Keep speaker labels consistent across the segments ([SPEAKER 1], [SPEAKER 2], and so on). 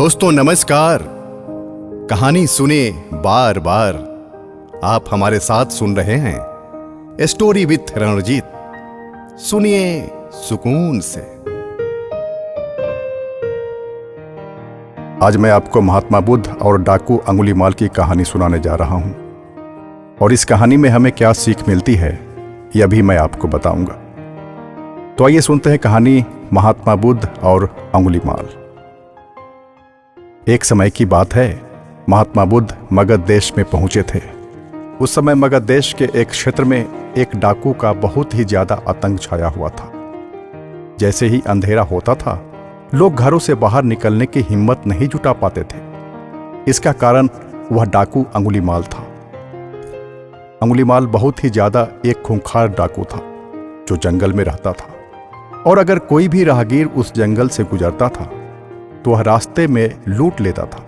[SPEAKER 1] दोस्तों नमस्कार। कहानी सुने बार बार। आप हमारे साथ सुन रहे हैं स्टोरी विथ रणजीत। सुनिए सुकून से। आज मैं आपको महात्मा बुद्ध और डाकू अंगुलीमाल की कहानी सुनाने जा रहा हूं, और इस कहानी में हमें क्या सीख मिलती है यह भी मैं आपको बताऊंगा। तो आइए सुनते हैं कहानी महात्मा बुद्ध और अंगुलीमाल। एक समय की बात है, महात्मा बुद्ध मगध देश में पहुंचे थे। उस समय मगध देश के एक क्षेत्र में एक डाकू का बहुत ही ज्यादा आतंक छाया हुआ था। जैसे ही अंधेरा होता था, लोग घरों से बाहर निकलने की हिम्मत नहीं जुटा पाते थे। इसका कारण वह डाकू अंगुलीमाल था। अंगुलीमाल बहुत ही ज्यादा एक खूंखार डाकू था जो जंगल में रहता था, और अगर कोई भी राहगीर उस जंगल से गुजरता था तो वह रास्ते में लूट लेता था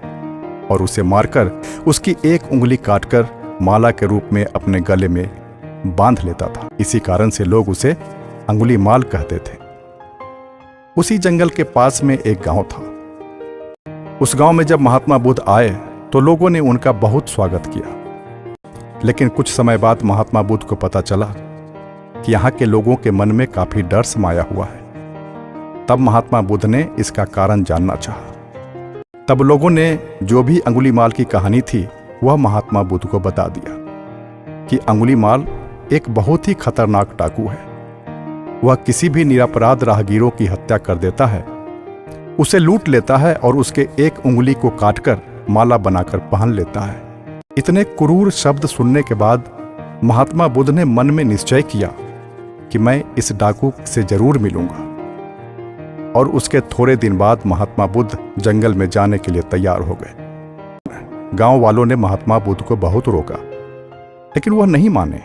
[SPEAKER 1] और उसे मारकर उसकी एक उंगली काटकर माला के रूप में अपने गले में बांध लेता था। इसी कारण से लोग उसे अंगुलीमाल कहते थे। उसी जंगल के पास में एक गांव था। उस गांव में जब महात्मा बुद्ध आए तो लोगों ने उनका बहुत स्वागत किया। लेकिन कुछ समय बाद महात्मा बुद्ध को पता चला कि यहाँ के लोगों के मन में काफी डर समाया हुआ है। तब महात्मा बुद्ध ने इसका कारण जानना चाहा। तब लोगों ने जो भी अंगुलीमाल की कहानी थी वह महात्मा बुद्ध को बता दिया कि अंगुलीमाल एक बहुत ही खतरनाक डाकू है। वह किसी भी निरपराध राहगीरों की हत्या कर देता है, उसे लूट लेता है और उसके एक उंगली को काटकर माला बनाकर पहन लेता है। इतने क्रूर शब्द सुनने के बाद महात्मा बुद्ध ने मन में निश्चय किया कि मैं इस डाकू से जरूर मिलूंगा। और उसके थोड़े दिन बाद महात्मा बुद्ध जंगल में जाने के लिए तैयार हो गए। गांव वालों ने महात्मा बुद्ध को बहुत रोका, लेकिन वह नहीं माने।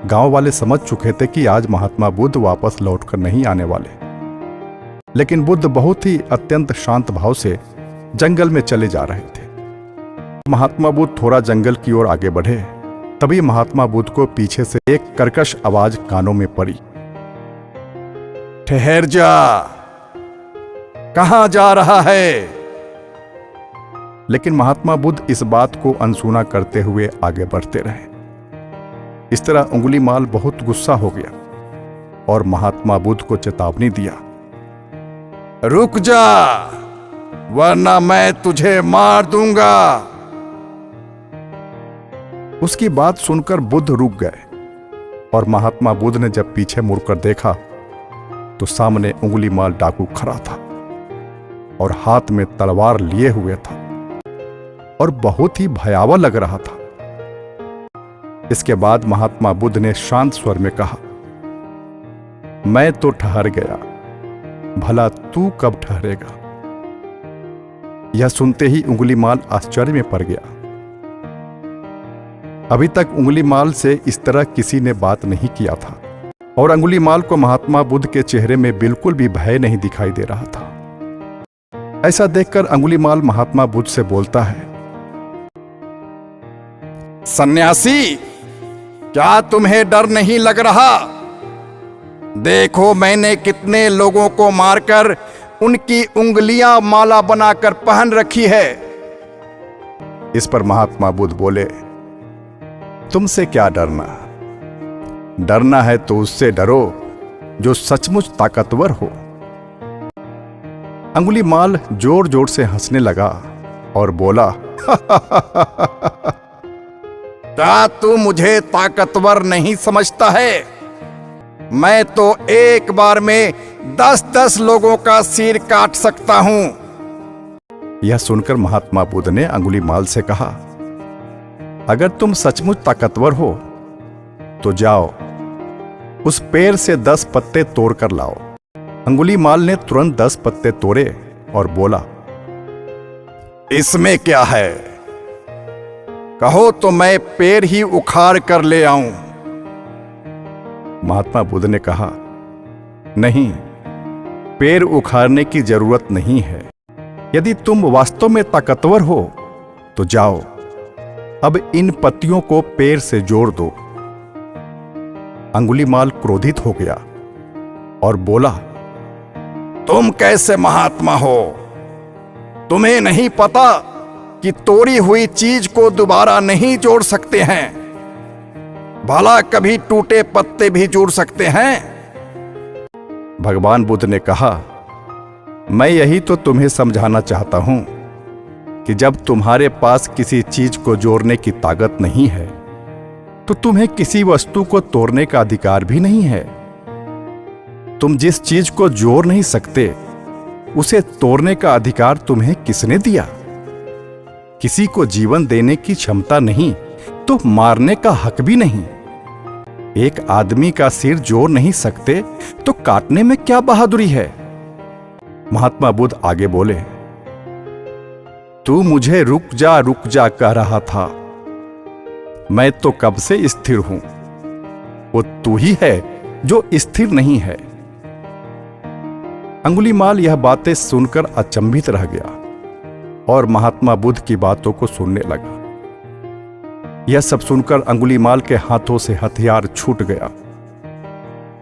[SPEAKER 1] गांव वाले समझ चुके थे कि आज महात्मा बुद्ध वापस लौटकर नहीं आने वाले। लेकिन बुद्ध बहुत ही अत्यंत शांत भाव से जंगल में चले जा रहे थे। महात्मा बुद्ध थोड़ा जंगल की ओर आगे बढ़े, तभी महात्मा बुद्ध को पीछे से एक कर्कश आवाज कानों में पड़ी। ठहर जा, कहां जा रहा है? लेकिन महात्मा बुद्ध इस बात को अनसुना करते हुए आगे बढ़ते रहे। इस तरह अंगुलीमाल बहुत गुस्सा हो गया और महात्मा बुद्ध को चेतावनी दिया, रुक जा, वरना मैं तुझे मार दूंगा। उसकी बात सुनकर बुद्ध रुक गए, और महात्मा बुद्ध ने जब पीछे मुड़कर देखा तो सामने अंगुलीमाल डाकू खड़ा था और हाथ में तलवार लिए हुए था और बहुत ही भयावह लग रहा था। इसके बाद महात्मा बुद्ध ने शांत स्वर में कहा, मैं तो ठहर गया, भला तू कब ठहरेगा? यह सुनते ही अंगुलीमाल आश्चर्य में पड़ गया। अभी तक अंगुलीमाल से इस तरह किसी ने बात नहीं किया था, और अंगुलीमाल को महात्मा बुद्ध के चेहरे में बिल्कुल भी भय नहीं दिखाई दे रहा था। ऐसा देखकर अंगुलीमाल महात्मा बुद्ध से बोलता है, सन्यासी, क्या तुम्हें डर नहीं लग रहा? देखो मैंने कितने लोगों को मारकर उनकी उंगलियां माला बनाकर पहन रखी है। इस पर महात्मा बुद्ध बोले, तुमसे क्या डरना? डरना है तो उससे डरो जो सचमुच ताकतवर हो। अंगुलीमाल जोर जोर से हंसने लगा और बोला, क्या तू मुझे ताकतवर नहीं समझता है? मैं तो एक बार में 10-10 लोगों का सिर काट सकता हूं। यह सुनकर महात्मा बुद्ध ने अंगुलीमाल से कहा, अगर तुम सचमुच ताकतवर हो तो जाओ, उस पेड़ से 10 पत्ते तोड़कर लाओ। अंगुलीमाल ने तुरंत 10 पत्ते तोड़े और बोला, इसमें क्या है? कहो तो मैं पेड़ ही उखाड़ कर ले आऊं। महात्मा बुद्ध ने कहा, नहीं, पेड़ उखाड़ने की जरूरत नहीं है। यदि तुम वास्तव में ताकतवर हो तो जाओ, अब इन पत्तियों को पेड़ से जोड़ दो। अंगुलीमाल क्रोधित हो गया और बोला, तुम कैसे महात्मा हो? तुम्हें नहीं पता कि तोड़ी हुई चीज को दोबारा नहीं जोड़ सकते हैं? भला कभी टूटे पत्ते भी जोड़ सकते हैं? भगवान बुद्ध ने कहा, मैं यही तो तुम्हें समझाना चाहता हूं कि जब तुम्हारे पास किसी चीज को जोड़ने की ताकत नहीं है तो तुम्हें किसी वस्तु को तोड़ने का अधिकार भी नहीं है। तुम जिस चीज को जोड़ नहीं सकते उसे तोड़ने का अधिकार तुम्हें किसने दिया? किसी को जीवन देने की क्षमता नहीं तो मारने का हक भी नहीं। एक आदमी का सिर जोड़ नहीं सकते तो काटने में क्या बहादुरी है? महात्मा बुद्ध आगे बोले, तू मुझे रुक जा कह रहा था। मैं तो कब से स्थिर हूं। वो तू ही है जो स्थिर नहीं है। अंगुलीमाल यह बातें सुनकर अचंभित रह गया और महात्मा बुद्ध की बातों को सुनने लगा। यह सब सुनकर अंगुलीमाल के हाथों से हथियार छूट गया।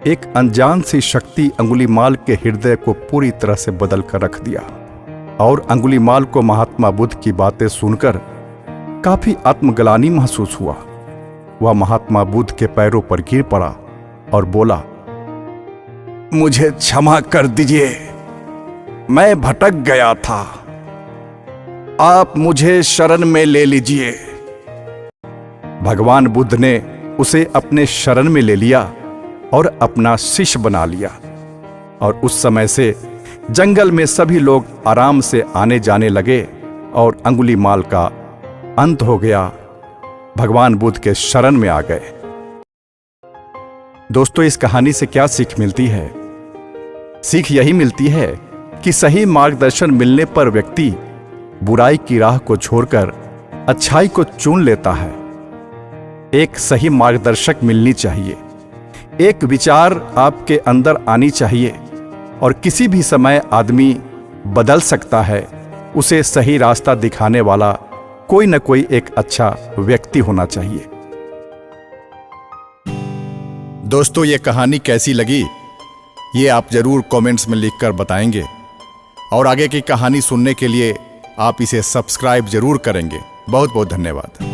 [SPEAKER 1] एक अनजान सी शक्ति अंगुलीमाल के हृदय को पूरी तरह से बदल कर रख दिया और अंगुलीमाल को महात्मा बुद्ध की बातें सुनकर काफी आत्मग्लानि महसूस हुआ। वह महात्मा बुद्ध के पैरों पर गिर पड़ा और बोला, मुझे क्षमा कर दीजिए, मैं भटक गया था। आप मुझे शरण में ले लीजिए। भगवान बुद्ध ने उसे अपने शरण में ले लिया और अपना शिष्य बना लिया और उस समय से जंगल में सभी लोग आराम से आने जाने लगे और अंगुलीमाल का अंत हो गया। भगवान बुद्ध के शरण में आ गए। दोस्तों, इस कहानी से क्या सीख मिलती है? सीख यही मिलती है कि सही मार्गदर्शन मिलने पर व्यक्ति बुराई की राह को छोड़कर अच्छाई को चुन लेता है। एक सही मार्गदर्शक मिलनी चाहिए। एक विचार आपके अंदर आनी चाहिए और किसी भी समय आदमी बदल सकता है। उसे सही रास्ता दिखाने वाला कोई न कोई एक अच्छा व्यक्ति होना चाहिए। दोस्तों, ये कहानी कैसी लगी ये आप जरूर कमेंट्स में लिखकर बताएंगे और आगे की कहानी सुनने के लिए आप इसे सब्सक्राइब जरूर करेंगे। बहुत बहुत धन्यवाद।